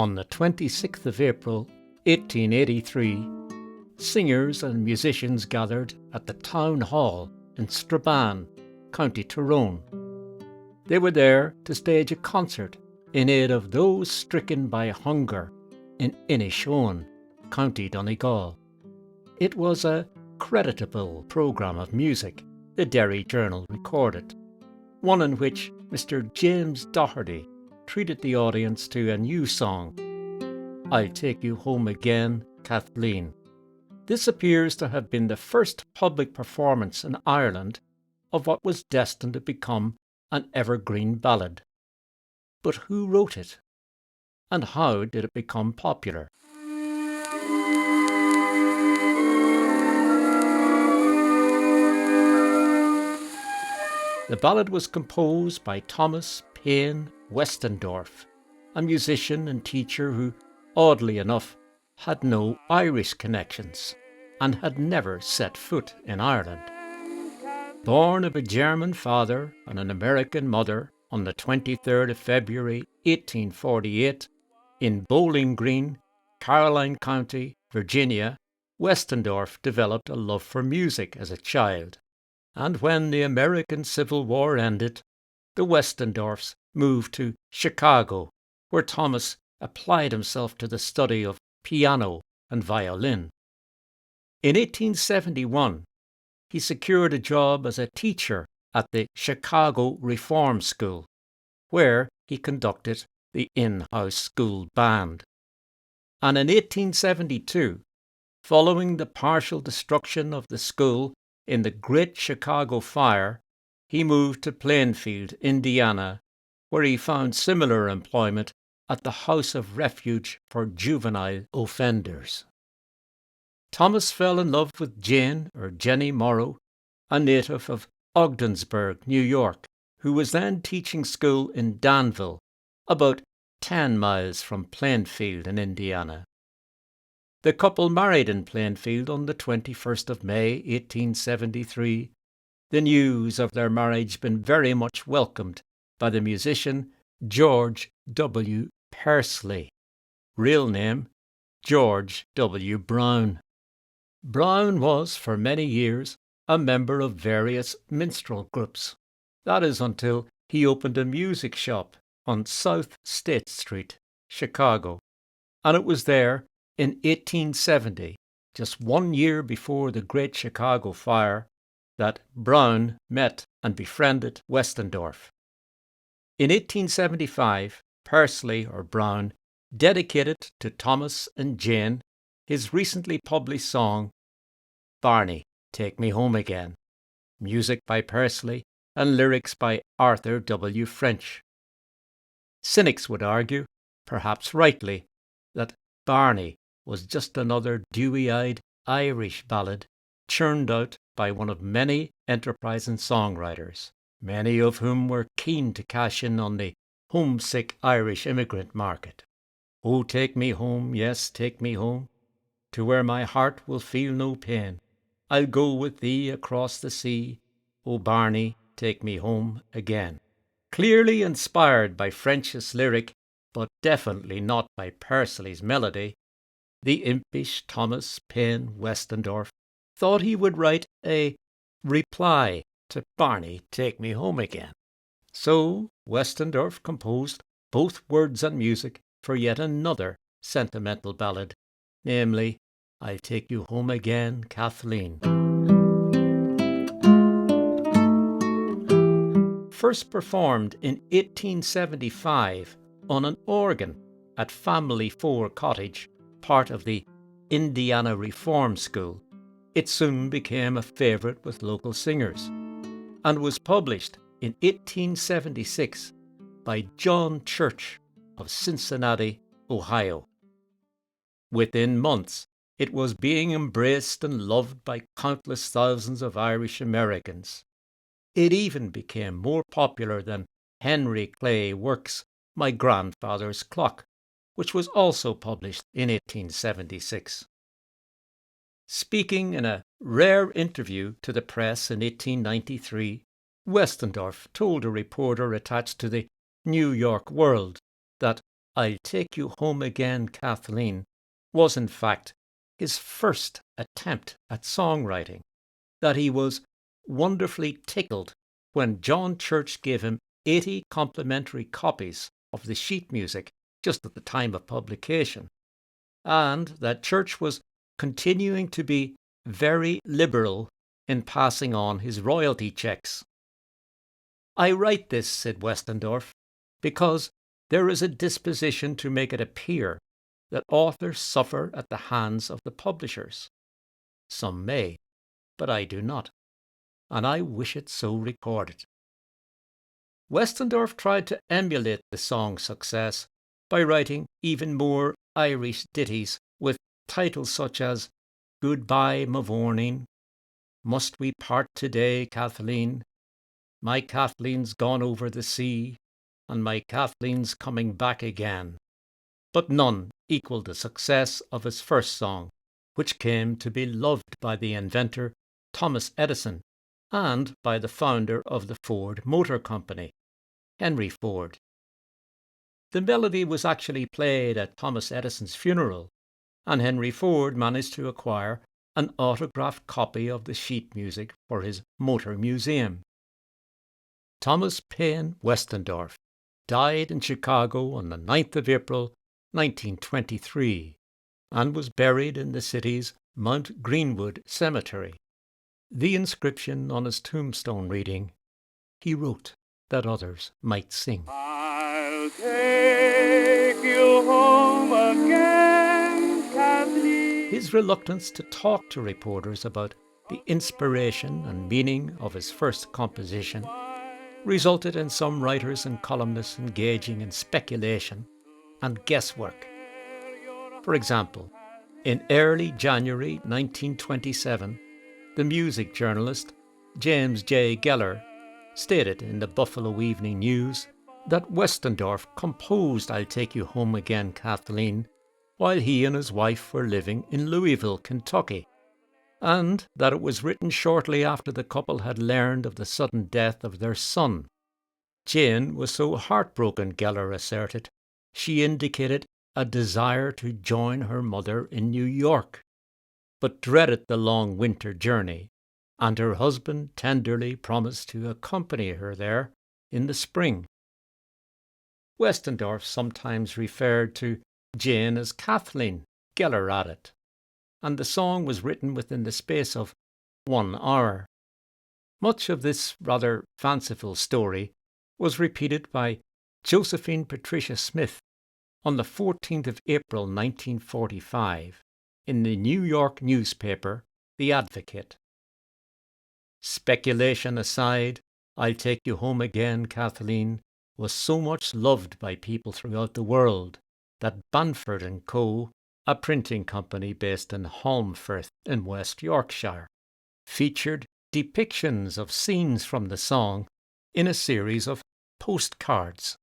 On the 26th of April 1883, singers and musicians gathered at the town hall in Strabane, County Tyrone. They were there to stage a concert in aid of those stricken by hunger in Inishowen, County Donegal. It was a creditable programme of music, the Derry Journal recorded, one in which Mr. James Doherty treated the audience to a new song, "I'll Take You Home Again, Kathleen." This appears to have been the first public performance in Ireland of what was destined to become an evergreen ballad. But who wrote it? And how did it become popular? The ballad was composed by Thomas Payne Westendorf, a musician and teacher who, oddly enough, had no Irish connections and had never set foot in Ireland. Born of a German father and an American mother on the 23rd of February 1848 in Bowling Green, Caroline County, Virginia, Westendorf developed a love for music as a child, and when the American Civil War ended, the Westendorfs moved to Chicago, where Thomas applied himself to the study of piano and violin. In 1871, he secured a job as a teacher at the Chicago Reform School, where he conducted the in-house school band. And in 1872, following the partial destruction of the school in the Great Chicago Fire, he moved to Plainfield, Indiana, where he found similar employment at the House of Refuge for Juvenile Offenders. Thomas fell in love with Jane, or Jenny Morrow, a native of Ogdensburg, New York, who was then teaching school in Danville, about 10 miles from Plainfield in Indiana. The couple married in Plainfield on the 21st of May 1873, the news of their marriage been very much welcomed by the musician George W. Pursley, real name George W. Brown. Brown was, for many years, a member of various minstrel groups. That is until he opened a music shop on South State Street, Chicago. And it was there in 1870, just 1 year before the Great Chicago Fire, that Brown met and befriended Westendorf. In 1875, Pursley, or Brown, dedicated to Thomas and Jane his recently published song, "Barney, Take Me Home Again," music by Pursley and lyrics by Arthur W. French. Cynics would argue, perhaps rightly, that Barney was just another dewy-eyed Irish ballad churned out by one of many enterprising songwriters, many of whom were keen to cash in on the homesick Irish immigrant market. "Oh, take me home, yes, take me home, to where my heart will feel no pain. I'll go with thee across the sea. Oh, Barney, take me home again." Clearly inspired by French's lyric, but definitely not by Pursley's melody, the impish Thomas Payne Westendorf thought he would write a reply to "Barney, Take Me Home Again." So Westendorf composed both words and music for yet another sentimental ballad, namely, "I'll Take You Home Again, Kathleen." First performed in 1875 on an organ at Family 4 Cottage, part of the Indiana Reform School, it soon became a favourite with local singers, and was published in 1876 by John Church of Cincinnati, Ohio. Within months, it was being embraced and loved by countless thousands of Irish Americans. It even became more popular than Henry Clay Work's "My Grandfather's Clock," which was also published in 1876. Speaking in a rare interview to the press in 1893, Westendorf told a reporter attached to the New York World that I'll Take You Home Again, Kathleen was in fact his first attempt at songwriting, that he was wonderfully tickled when John Church gave him 80 complimentary copies of the sheet music just at the time of publication, and that Church was continuing to be very liberal in passing on his royalty checks. "I write this," said Westendorf, "because there is a disposition to make it appear that authors suffer at the hands of the publishers. Some may, but I do not, and I wish it so recorded." Westendorf tried to emulate the song's success by writing even more Irish ditties with titles such as "Goodbye, Mavourneen," "Must We Part Today, Kathleen," "My Kathleen's Gone Over the Sea," and "My Kathleen's Coming Back Again." But none equalled the success of his first song, which came to be loved by the inventor Thomas Edison and by the founder of the Ford Motor Company, Henry Ford. The melody was actually played at Thomas Edison's funeral, and Henry Ford managed to acquire an autographed copy of the sheet music for his motor museum. Thomas Payne Westendorf died in Chicago on the 9th of April, 1923, and was buried in the city's Mount Greenwood Cemetery. The inscription on his tombstone reading, "He wrote that others might sing." I'll take you home again, Kathleen. His reluctance to talk to reporters about the inspiration and meaning of his first composition resulted in some writers and columnists engaging in speculation and guesswork. For example, in early January 1927, the music journalist James J. Geller stated in the Buffalo Evening News that Westendorf composed "I'll Take You Home Again, Kathleen" while he and his wife were living in Louisville, Kentucky, and that it was written shortly after the couple had learned of the sudden death of their son. Jane was so heartbroken, Geller asserted, she indicated a desire to join her mother in New York, but dreaded the long winter journey, and her husband tenderly promised to accompany her there in the spring. Westendorf sometimes referred to Jane as Kathleen, Geller added, and the song was written within the space of 1 hour. Much of this rather fanciful story was repeated by Josephine Patricia Smith on the 14th of April 1945 in the New York newspaper The Advocate. Speculation aside, "I'll Take You Home Again, Kathleen" was so much loved by people throughout the world that Banford & Co., a printing company based in Holmfirth in West Yorkshire, featured depictions of scenes from the song in a series of postcards.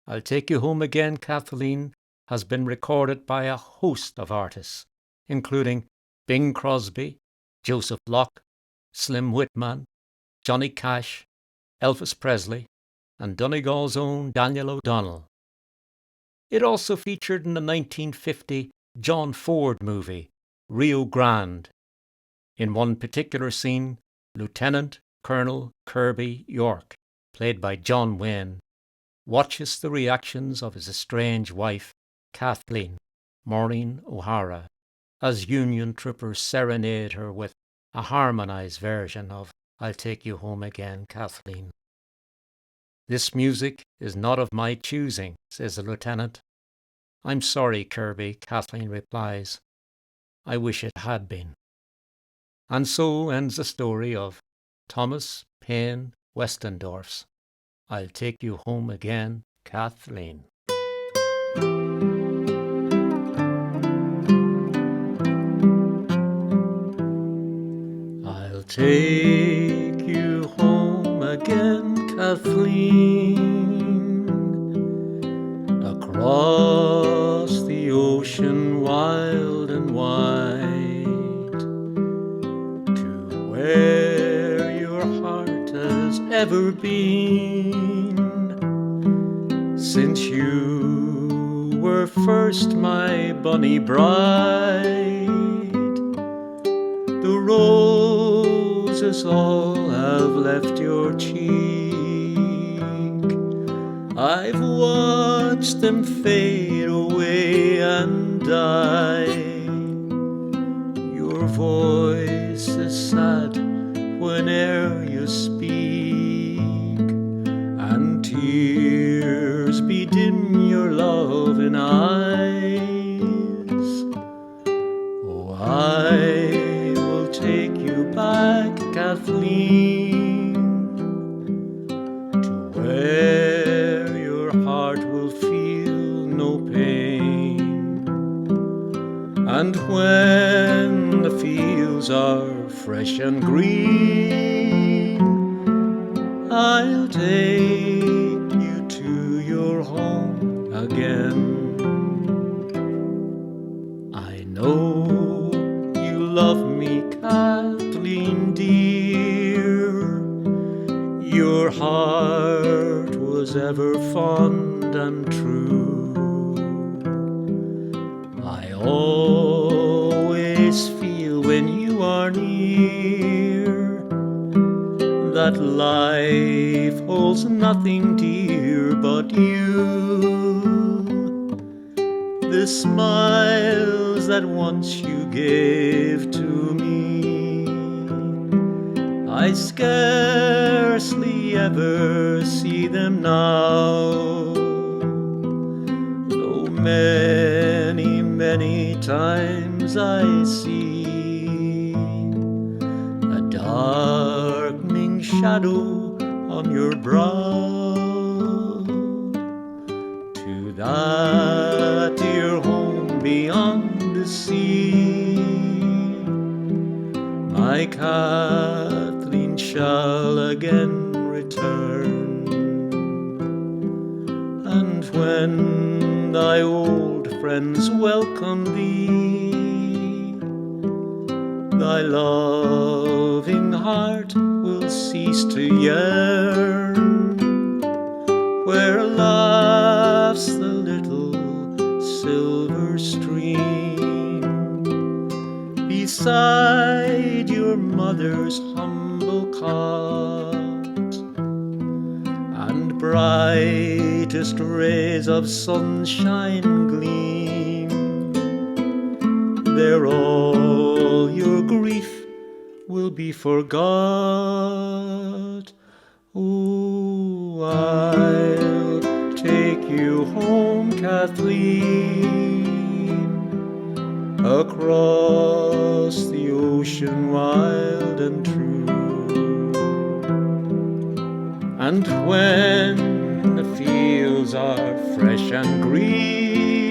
"I'll Take You Home Again, Kathleen" has been recorded by a host of artists, including Bing Crosby, Joseph Locke, Slim Whitman, Johnny Cash, Elvis Presley, and Donegal's own Daniel O'Donnell. It also featured in the 1950 John Ford movie, Rio Grande. In one particular scene, Lieutenant Colonel Kirby York, played by John Wayne, watches the reactions of his estranged wife, Kathleen, Maureen O'Hara, as Union troopers serenade her with a harmonized version of "I'll Take You Home Again, Kathleen." "This music is not of my choosing," says the lieutenant. "I'm sorry, Kirby," Kathleen replies. "I wish it had been." And so ends the story of Thomas Payne Westendorf's "I'll Take You Home Again, Kathleen." I'll take you home again, Kathleen, across the ocean wild and wide, to where your heart has ever been, Since you were first my bonny bride, the roses all have left your cheek. I've watched them fade away and die. Your voice is sad whene'er you speak, and tears bedim your loving eyes. Oh, I will take you back, Kathleen, to where your heart will feel no pain. And when the fields are fresh and green, I'll take you to your home again. I know you love me, Kathleen dear. Your heart was ever fond and true. I always feel when you are near that life holds nothing dear but you. The smiles that once you gave to me, I scarcely ever see them now, though many, many times I see a darkening shadow on your brow. To that dear home beyond the sea, my Kathleen shall again return. And when thy old friends welcome thee, thy loving heart will cease to yearn. Where laughs the little silver stream beside your mother's humble cot, and brightest rays of sunshine gleam, there all your grief will be forgot. Oh, I'll take you home, Kathleen, across the ocean wild and true. And when the fields are fresh and green,